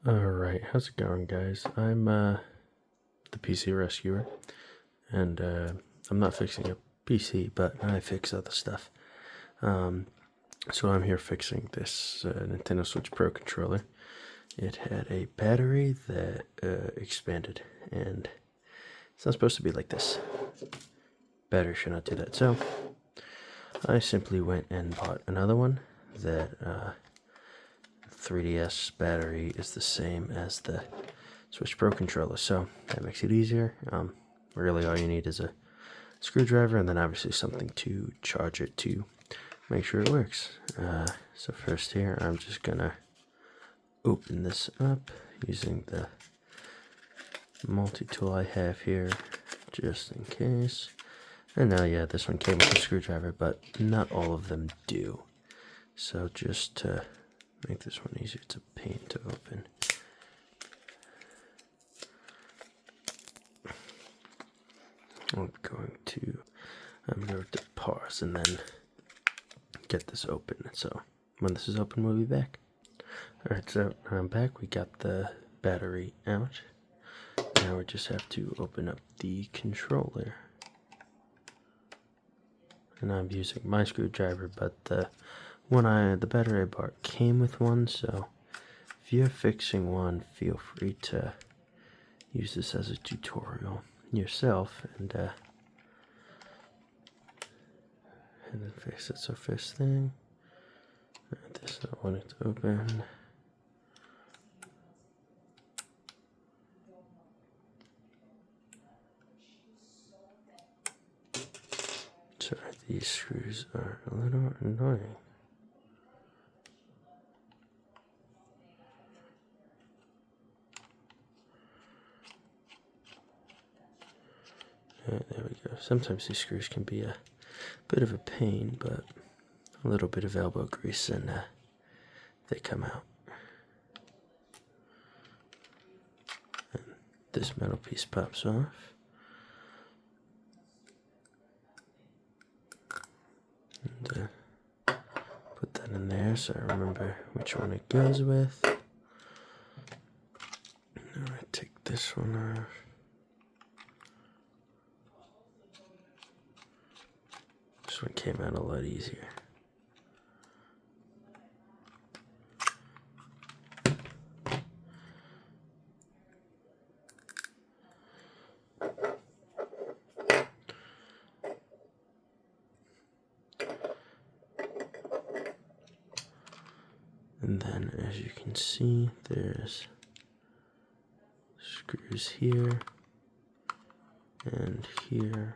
Alright, how's it going, guys? I'm the PC rescuer, and I'm not fixing a PC, but I fix other stuff. So I'm here fixing this Nintendo Switch Pro controller. It had a battery that expanded, and it's not supposed to be like this. Battery should not do that. So I simply went and bought another one that 3DS battery is the same as the Switch Pro controller, so that makes it easier. Really all you need is a screwdriver and then obviously something to charge it to make sure it works. So first here, I'm just gonna open this up using the multi-tool I have here, just in case. And now, yeah, this one came with a screwdriver, but not all of them do. So just to make this one easier, it's a pain to open. I'm going to pause and then get this open. So when this is open, we'll be back. Alright, so I'm back. We got the battery out. Now we just have to open up the controller. And I'm using my screwdriver, but the battery I bought came with one, so if you're fixing one, feel free to use this as a tutorial yourself and then fix it. So first thing, this I want it to open. Sorry, these screws are a little annoying. Alright, there we go. Sometimes these screws can be a bit of a pain, but a little bit of elbow grease and they come out. And this metal piece pops off. And put that in there so I remember which one it goes with. Now I take this one off. This one came out a lot easier. And then, as you can see, there's screws here, and here,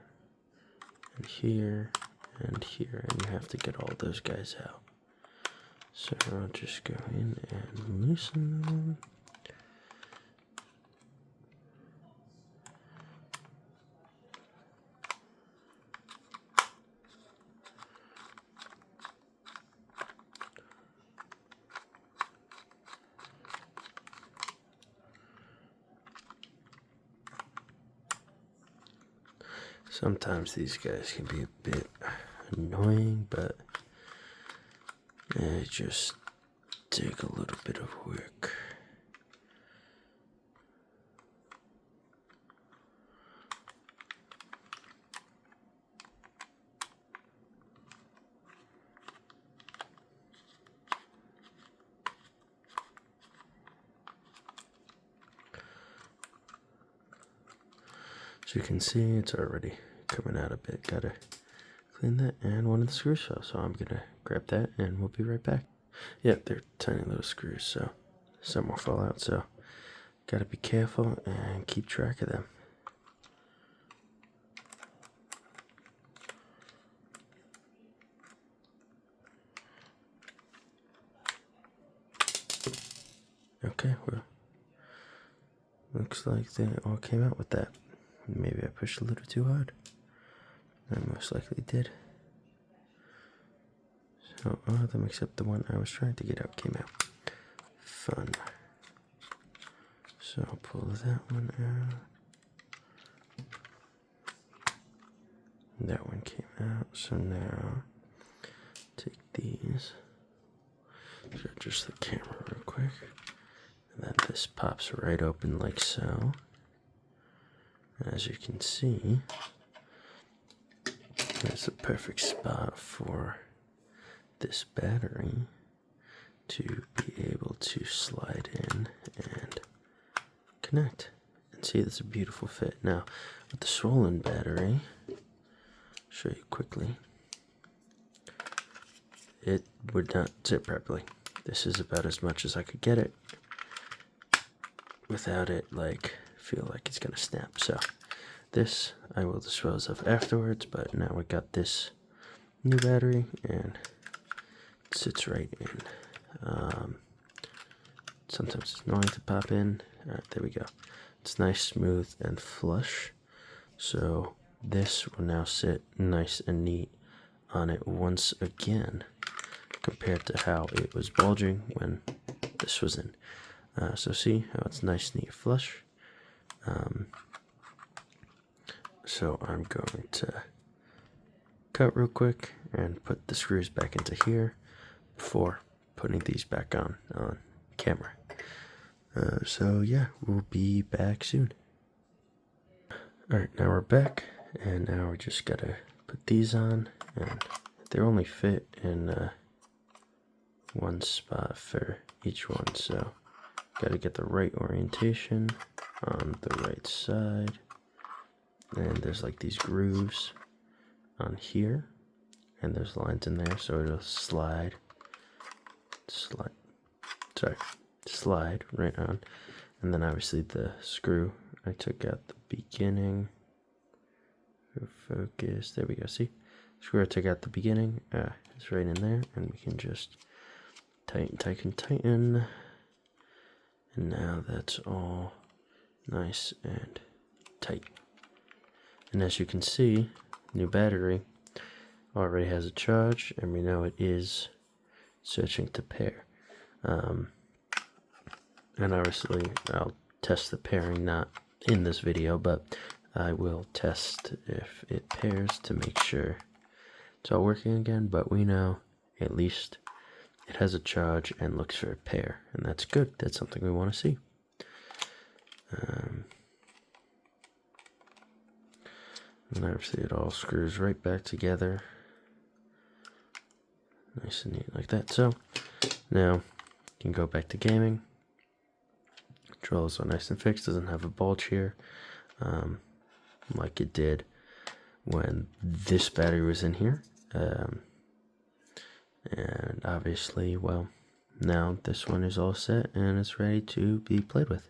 and here, and here, and you have to get all those guys out. So I'll just go in and loosen them. Sometimes these guys can be a bit annoying, but they just take a little bit of work. As you can see, it's already coming out a bit. Gotta clean that, and one of the screws fell, so I'm gonna grab that and we'll be right back. Yep, they're tiny little screws, so some will fall out, so gotta be careful and keep track of them. Okay, well, looks like they all came out with that. Maybe I pushed a little too hard. I most likely did. So all of them except the one I was trying to get out came out. Fun. So I'll pull that one out. That one came out. So now take these. So just the camera real quick. And then This pops right open like so. As you can see, there's a perfect spot for this battery to be able to slide in and connect. And see, that's a beautiful fit. Now, with the swollen battery, I'll show you quickly, it would not zip properly. This is about as much as I could get it without it feel like it's gonna snap. So this I will dispose of afterwards, but now we got this new battery and it sits right in. Sometimes it's annoying to pop in. Alright, there we go. It's nice, smooth, and flush. So this will now sit nice and neat on it once again, compared to how it was bulging when this was in. So see how it's nice, neat, flush. So I'm going to cut real quick and put the screws back into here before putting these back on camera. So yeah, we'll be back soon. Alright, now we're back, and now we just gotta put these on, and they only fit in one spot for each one, so gotta get the right orientation on the right side. And there's like these grooves on here, and there's lines in there, so it'll slide right on. And then obviously the screw, I took out the beginning. Focus, there we go, see? Screw I took out the beginning, it's right in there, and we can just tighten. And now that's all nice and tight. And as you can see, new battery already has a charge, and we know it is switching to pair. And obviously I'll test the pairing, not in this video, but I will test if it pairs to make sure it's all working again. But we know at least it has a charge and looks for a pair, and that's good. That's something we want to see. And obviously it all screws right back together, nice and neat like that. So now you can go back to gaming. Controls are nice and fixed, doesn't have a bulge here like it did when this battery was in here. And obviously, well, now this one is all set and it's ready to be played with.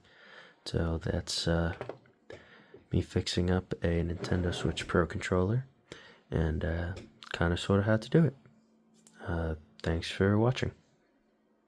So that's me fixing up a Nintendo Switch Pro controller, and kind of sort of how to do it. Thanks for watching.